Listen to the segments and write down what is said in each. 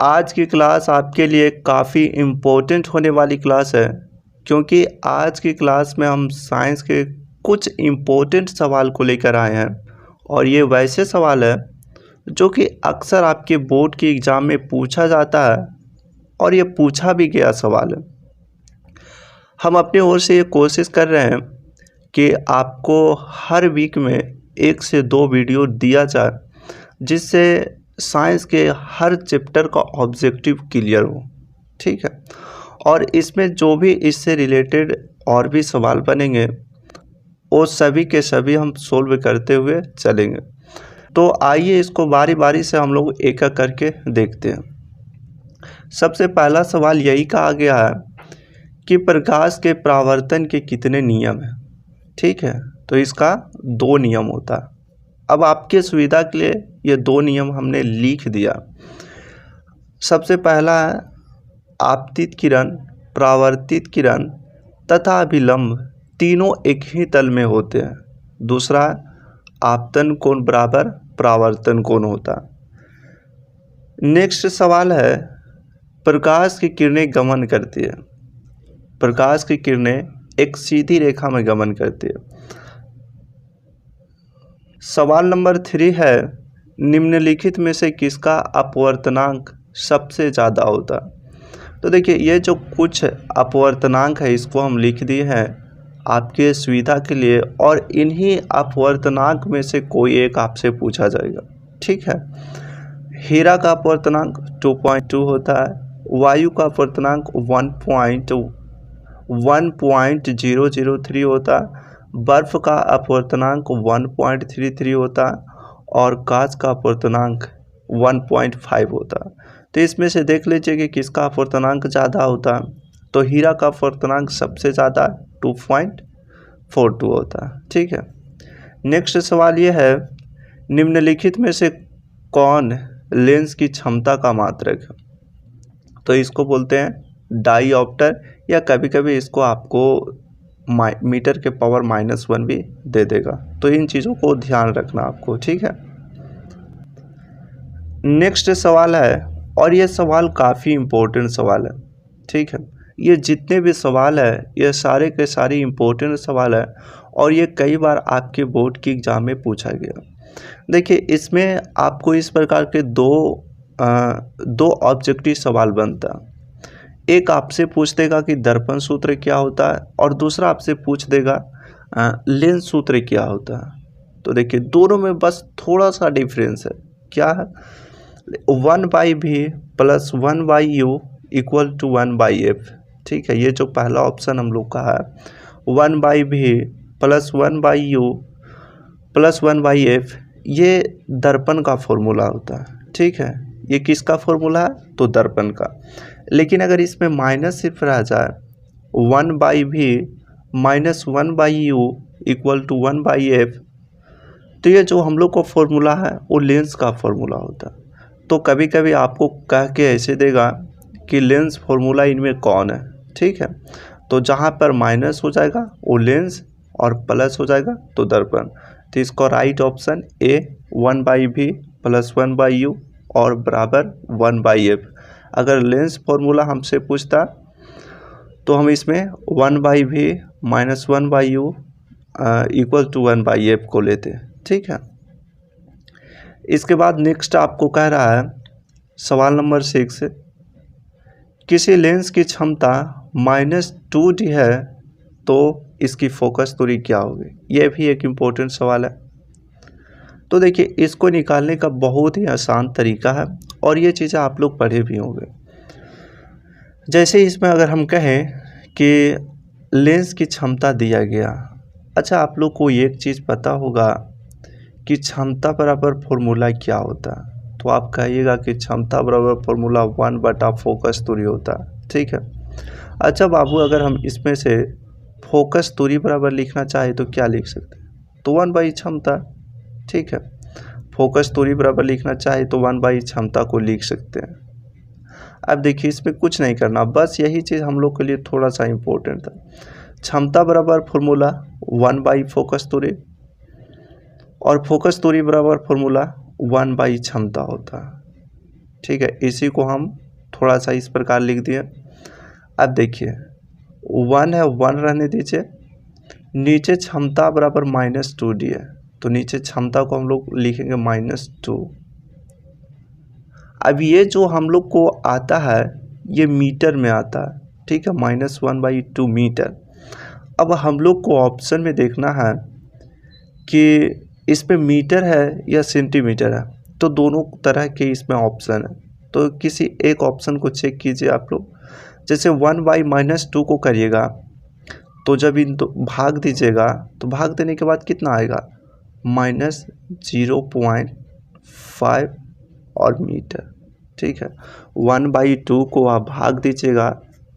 आज की क्लास आपके लिए काफ़ी इम्पोर्टेंट होने वाली क्लास है, क्योंकि आज की क्लास में हम साइंस के कुछ इम्पोर्टेंट सवाल को लेकर आए हैं और ये वैसे सवाल है जो कि अक्सर आपके बोर्ड के एग्ज़ाम में पूछा जाता है और ये पूछा भी गया सवाल है। हम अपनी ओर से ये कोशिश कर रहे हैं कि आपको हर वीक में 1 से 2 वीडियो दिया जाए, जिससे साइंस के हर चैप्टर का ऑब्जेक्टिव क्लियर हो। ठीक है, और इसमें जो भी इससे रिलेटेड और भी सवाल बनेंगे वो सभी के सभी हम सोल्व करते हुए चलेंगे। तो आइए इसको बारी बारी से हम लोग एक एक करके देखते हैं। सबसे पहला सवाल यही कहा गया है कि प्रकाश के परावर्तन के कितने नियम हैं। ठीक है, तो इसका 2 नियम होता है। अब आपके सुविधा के लिए ये 2 नियम हमने लिख दिया। सबसे पहला है आपतित किरण, परावर्तित किरण तथा अभिलंब तीनों एक ही तल में होते हैं। दूसरा आपतन कोण बराबर परावर्तन कोण होता है। नेक्स्ट सवाल है प्रकाश की किरणें गमन करती है। प्रकाश की किरणें एक सीधी रेखा में गमन करती है। सवाल नंबर 3 है निम्नलिखित में से किसका अपवर्तनांक सबसे ज़्यादा होता है। तो देखिए ये जो कुछ अपवर्तनांक है इसको हम लिख दिए हैं आपके सुविधा के लिए, और इन्हीं अपवर्तनांक में से कोई एक आपसे पूछा जाएगा। ठीक है, हीरा का अपवर्तनांक 2.2 होता है, वायु का अपवर्तनांक 1.003 होता है, बर्फ का अपवर्तनांक 1.33 होता है और कांच का अपवर्तनांक 1.5 होता है। तो इसमें से देख लीजिए कि किसका अपवर्तनांक ज़्यादा होता है। तो हीरा का अपवर्तनांक सबसे ज़्यादा 2.42 होता है। ठीक है, नेक्स्ट सवाल ये है निम्नलिखित में से कौन लेंस की क्षमता का मात्रक है। तो इसको बोलते हैं डाईऑप्टर, या कभी कभी इसको आपको मीटर के पावर -1 भी दे देगा। तो इन चीज़ों को ध्यान रखना आपको। ठीक है, नेक्स्ट सवाल है, और ये सवाल काफ़ी इम्पोर्टेंट सवाल है। ठीक है, ये जितने भी सवाल है ये सारे के सारे इम्पोर्टेंट सवाल है और ये कई बार आपके बोर्ड की एग्ज़ाम में पूछा गया। देखिए इसमें आपको इस प्रकार के दो ऑब्जेक्टिव सवाल बनता है। एक आपसे पूछ देगा कि दर्पण सूत्र क्या होता है और दूसरा आपसे पूछ देगा लेंस सूत्र क्या होता है। तो देखिए दोनों में बस थोड़ा सा डिफरेंस है। क्या है, 1/v + 1/u = 1/f। ठीक है, ये जो पहला ऑप्शन हम लोग का है 1/v + 1/u + 1/f, ये दर्पण का फॉर्मूला होता है। ठीक है, ये किसका फॉर्मूला है, तो दर्पण का। लेकिन अगर इसमें माइनस सिर्फ रह जाए 1/v - 1/u = 1/f, तो ये जो हम लोग का फॉर्मूला है वो लेंस का फॉर्मूला होता है। तो कभी कभी आपको कह के ऐसे देगा कि लेंस फॉर्मूला इनमें कौन है। ठीक है, तो जहाँ पर माइनस हो जाएगा वो लेंस और प्लस हो जाएगा तो दर्पण। तो इसका right option A 1/v + 1/u और बराबर 1/f। अगर लेंस फॉर्मूला हमसे पूछता तो हम इसमें 1/v - 1/u = 1/f को लेते। ठीक है, इसके बाद नेक्स्ट आपको कह रहा है सवाल नंबर 6, किसी लेंस की क्षमता -2d है तो इसकी फोकस दूरी क्या होगी। यह भी एक इम्पोर्टेंट सवाल है। तो देखिए इसको निकालने का बहुत ही आसान तरीका है और ये चीज़ें आप लोग पढ़े भी होंगे। जैसे इसमें अगर हम कहें कि लेंस की क्षमता दिया गया, अच्छा आप लोग को एक चीज़ पता होगा कि क्षमता बराबर फॉर्मूला क्या होता है। तो आप कहिएगा कि क्षमता बराबर फॉर्मूला 1/4 फोकस दूरी होता है। ठीक है, अच्छा बाबू अगर हम इसमें से फोकस दूरी बराबर लिखना चाहे तो क्या लिख सकते हैं, तो 1/, क्षमता। ठीक है, फोकस दूरी बराबर लिखना चाहे तो 1/, क्षमता को लिख सकते हैं। अब देखिए इसमें कुछ नहीं करना, बस यही चीज़ हम लोग के लिए थोड़ा सा इम्पोर्टेंट था। क्षमता बराबर फॉर्मूला 1/, फोकस दूरी, और फोकस दूरी बराबर फॉर्मूला 1/, क्षमता होता है। ठीक है, इसी को हम थोड़ा सा इस प्रकार लिख दिए। अब देखिए 1 है, 1 रहने दीजिए, नीचे क्षमता बराबर -2 डी है, तो नीचे क्षमता को हम लोग लिखेंगे -2। अब ये जो हम लोग को आता है ये मीटर में आता है, ठीक है, -1/2 मीटर। अब हम लोग को ऑप्शन में देखना है कि इसमें मीटर है या सेंटीमीटर है, तो दोनों तरह के इसमें ऑप्शन है, तो किसी एक ऑप्शन को चेक कीजिए आप लोग। जैसे 1/-2 को करिएगा तो जब इन तो भाग दीजिएगा तो भाग देने के बाद कितना आएगा, -0.5 और मीटर, ठीक है। 1/2 को आप भाग दीजिएगा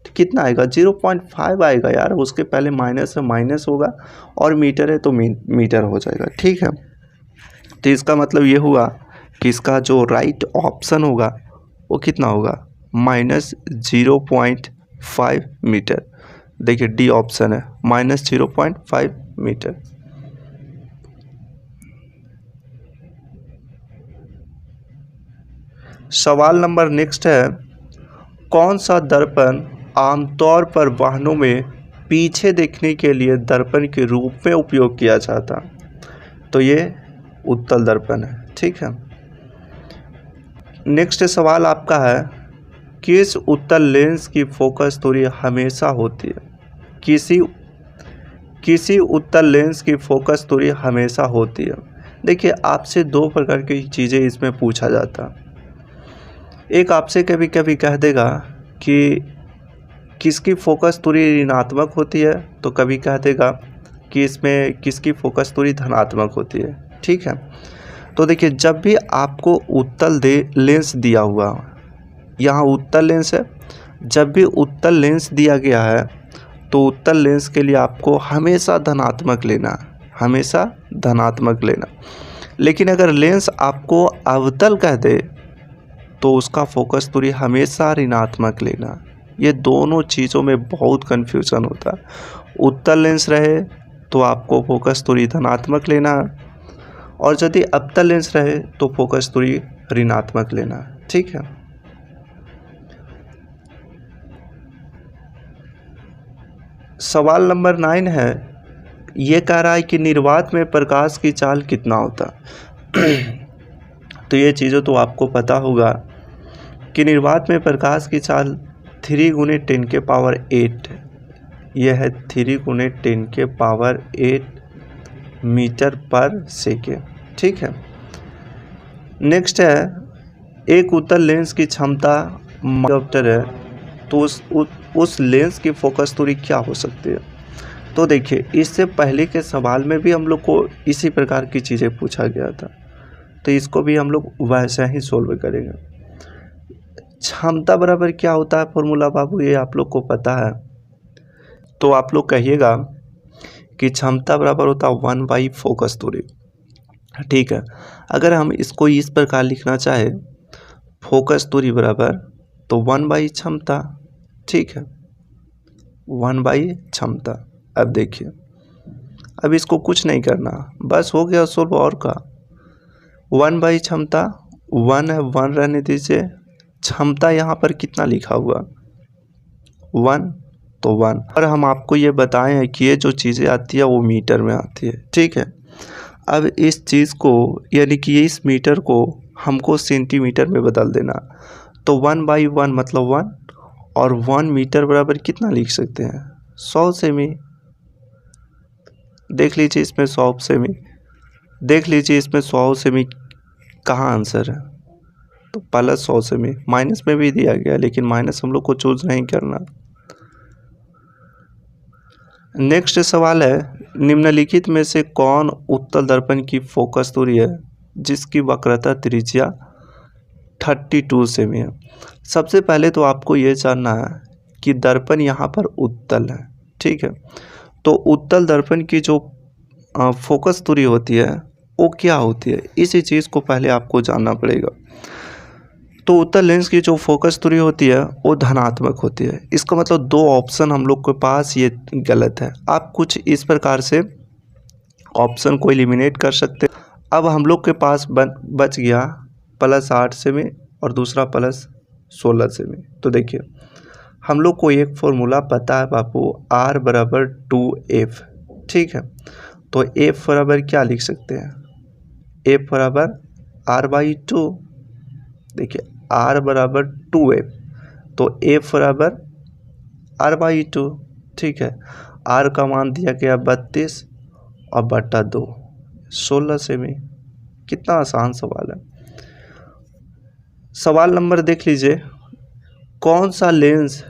तो कितना आएगा, 0.5 आएगा यार, उसके पहले माइनस है, माइनस होगा, और मीटर है तो मीटर हो जाएगा, ठीक है। तो इसका मतलब ये हुआ कि इसका जो राइट ऑप्शन होगा वो कितना होगा, -0.5 मीटर। देखिए डी ऑप्शन है, -0.5 मीटर। सवाल नंबर नेक्स्ट है, कौन सा दर्पण आमतौर पर वाहनों में पीछे देखने के लिए दर्पण के रूप में उपयोग किया जाता, तो ये उत्तल दर्पण है, ठीक है। नेक्स्ट सवाल आपका है, किस उत्तल लेंस की फोकस दूरी हमेशा होती है, किसी उत्तल लेंस की फोकस दूरी हमेशा होती है। देखिए आपसे दो प्रकार की चीज़ें इसमें पूछा जाता, एक आपसे कभी कभी कह देगा कि किसकी फोकस दूरी ऋणात्मक होती है, तो कभी कह देगा कि इसमें किसकी फोकस दूरी धनात्मक होती है, ठीक है। तो देखिए जब भी आपको उत्तल लेंस दिया हुआ, यहाँ उत्तल लेंस है, जब भी उत्तल लेंस दिया गया है तो उत्तल लेंस के लिए आपको हमेशा धनात्मक लेना, हमेशा धनात्मक लेना। लेकिन अगर लेंस आपको अवतल कह दे तो उसका फोकस दूरी हमेशा ऋणात्मक लेना। ये दोनों चीज़ों में बहुत कन्फ्यूज़न होता है। उत्तल लेंस रहे तो आपको फोकस दूरी धनात्मक लेना, और यदि अवतल लेंस रहे तो फोकस दूरी ऋणात्मक लेना, ठीक है। सवाल नंबर 9 है, ये कह रहा है कि निर्वात में प्रकाश की चाल कितना होता तो ये चीज़ें तो आपको पता होगा कि निर्वात में प्रकाश की चाल 3 × 10⁸, यह है 3 × 10⁸ मीटर पर सेकेंड, ठीक है। नेक्स्ट है, एक उत्तल लेंस की क्षमता डायोप्टर है, तो उस लेंस की फोकस दूरी क्या हो सकती है। तो देखिए इससे पहले के सवाल में भी हम लोग को इसी प्रकार की चीज़ें पूछा गया था, तो इसको भी हम लोग वैसे ही सोल्व करेंगे। क्षमता बराबर क्या होता है फॉर्मूला बाबू, ये आप लोग को पता है, तो आप लोग कहिएगा कि क्षमता बराबर होता है 1/, फोकस दूरी, ठीक है। अगर हम इसको इस प्रकार लिखना चाहे, फोकस दूरी बराबर तो 1/, क्षमता, ठीक है, 1/, क्षमता। अब देखिए अब इसको कुछ नहीं करना, बस हो गया सोल्व, और का 1/, क्षमता, 1 है, 1 रहने दीजिए, क्षमता यहाँ पर कितना लिखा हुआ 1, तो 1। और हम आपको ये बताएं हैं कि ये जो चीज़ें आती है वो मीटर में आती है, ठीक है। अब इस चीज़ को यानी कि इस मीटर को हमको सेंटीमीटर में बदल देना, तो 1/1 मतलब 1, और 1 मीटर बराबर कितना लिख सकते हैं 100 सेमी। देख लीजिए इसमें 100 सेमी, देख लीजिए इसमें 100 सेमी कहाँ आंसर है, तो +100 सेमी। माइनस में भी दिया गया लेकिन माइनस हम लोग को चूज नहीं करना। नेक्स्ट सवाल है, निम्नलिखित में से कौन उत्तल दर्पण की फोकस दूरी है जिसकी वक्रता त्रिज्या 32 सेमी है। सबसे पहले तो आपको ये जानना है कि दर्पण यहाँ पर उत्तल है, ठीक है। तो उत्तल दर्पण की जो फोकस दूरी होती है वो क्या होती है, इसी चीज़ को पहले आपको जानना पड़ेगा। तो उत्तल लेंस की जो फोकस दूरी होती है वो धनात्मक होती है। इसका मतलब दो ऑप्शन हम लोग के पास ये गलत है। आप कुछ इस प्रकार से ऑप्शन को एलिमिनेट कर सकते हैं। अब हम लोग के पास बच गया +8 सेमी और दूसरा प्लस 16 सेमी। तो देखिए हम लोग को एक फॉर्मूला पता है बापू, R बराबर 2F, ठीक है। तो F बराबर क्या लिख सकते हैं, F बराबर R/2। देखिए R बराबर 2F, तो F बराबर R/2, ठीक है। R का मान दिया गया 32 और बटा 2 16 सेमी। कितना आसान सवाल है। सवाल नंबर देख लीजिए, कौन सा लेंस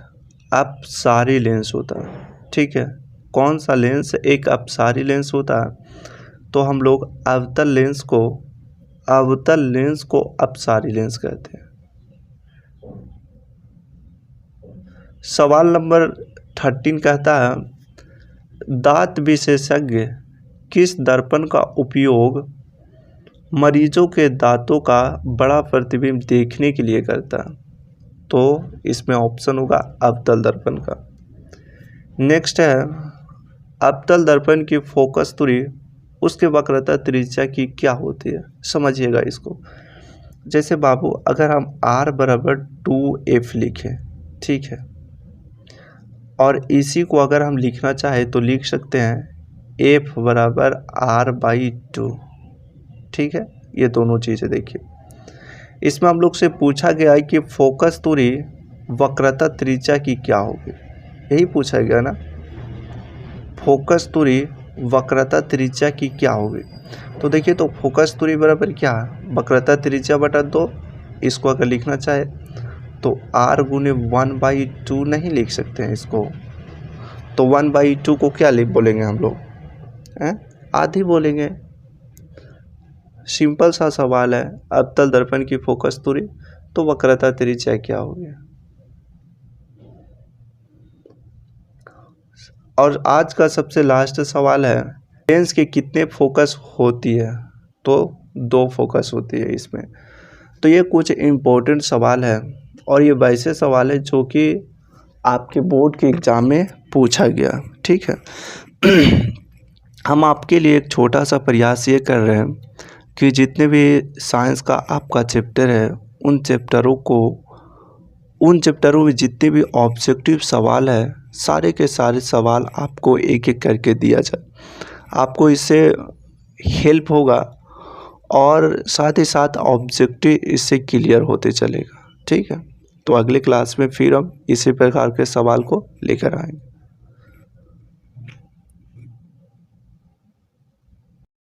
अपसारी लेंस होता है, ठीक है। कौन सा लेंस एक अपसारी लेंस होता है, तो हम लोग अवतल लेंस को अपसारी लेंस कहते हैं। सवाल नंबर 13 कहता है, दांत विशेषज्ञ किस दर्पण का उपयोग मरीजों के दांतों का बड़ा प्रतिबिंब देखने के लिए करता है, तो इसमें ऑप्शन होगा अवतल दर्पण का। नेक्स्ट है, अवतल दर्पण की फोकस दूरी उसके वक्रता त्रिज्या की क्या होती है, समझिएगा इसको। जैसे बाबू अगर हम R बराबर 2F लिखें, ठीक है, और इसी को अगर हम लिखना चाहे तो लिख सकते हैं F बराबर R/2, ठीक है। ये दोनों चीज़ें देखिए, इसमें हम लोग से पूछा गया है कि फोकस दूरी वक्रता त्रिज्या की क्या होगी, यही पूछा गया ना, फोकस दूरी वक्रता त्रिज्या की क्या होगी। तो देखिए, तो फोकस दूरी बराबर क्या है, वक्रता त्रिज्या बटा 2। इसको अगर लिखना चाहे तो R गुने 1/2 नहीं लिख सकते हैं इसको, तो 1/2 को क्या बोलेंगे हम लोग, आधी बोलेंगे। सिंपल सा सवाल है, अवतल दर्पण की फोकस दूरी तो वक्रता त्रिज्या क्या होगी। और आज का सबसे लास्ट सवाल है, लेंस के कितने फोकस होती है, तो 2 फोकस होती है इसमें। तो ये कुछ इम्पोर्टेंट सवाल है और ये वैसे सवाल है जो कि आपके बोर्ड के एग्ज़ाम में पूछा गया, ठीक है। हम आपके लिए एक छोटा सा प्रयास ये कर रहे हैं कि जितने भी साइंस का आपका चैप्टर है, उन चैप्टरों में जितने भी ऑब्जेक्टिव सवाल है, सारे के सारे सवाल आपको एक एक करके दिया जाए। आपको इससे हेल्प होगा और साथ ही साथ ऑब्जेक्टिव इससे क्लियर होते चलेगा, ठीक है। तो अगले क्लास में फिर हम इसी प्रकार के सवाल को लेकर आएंगे।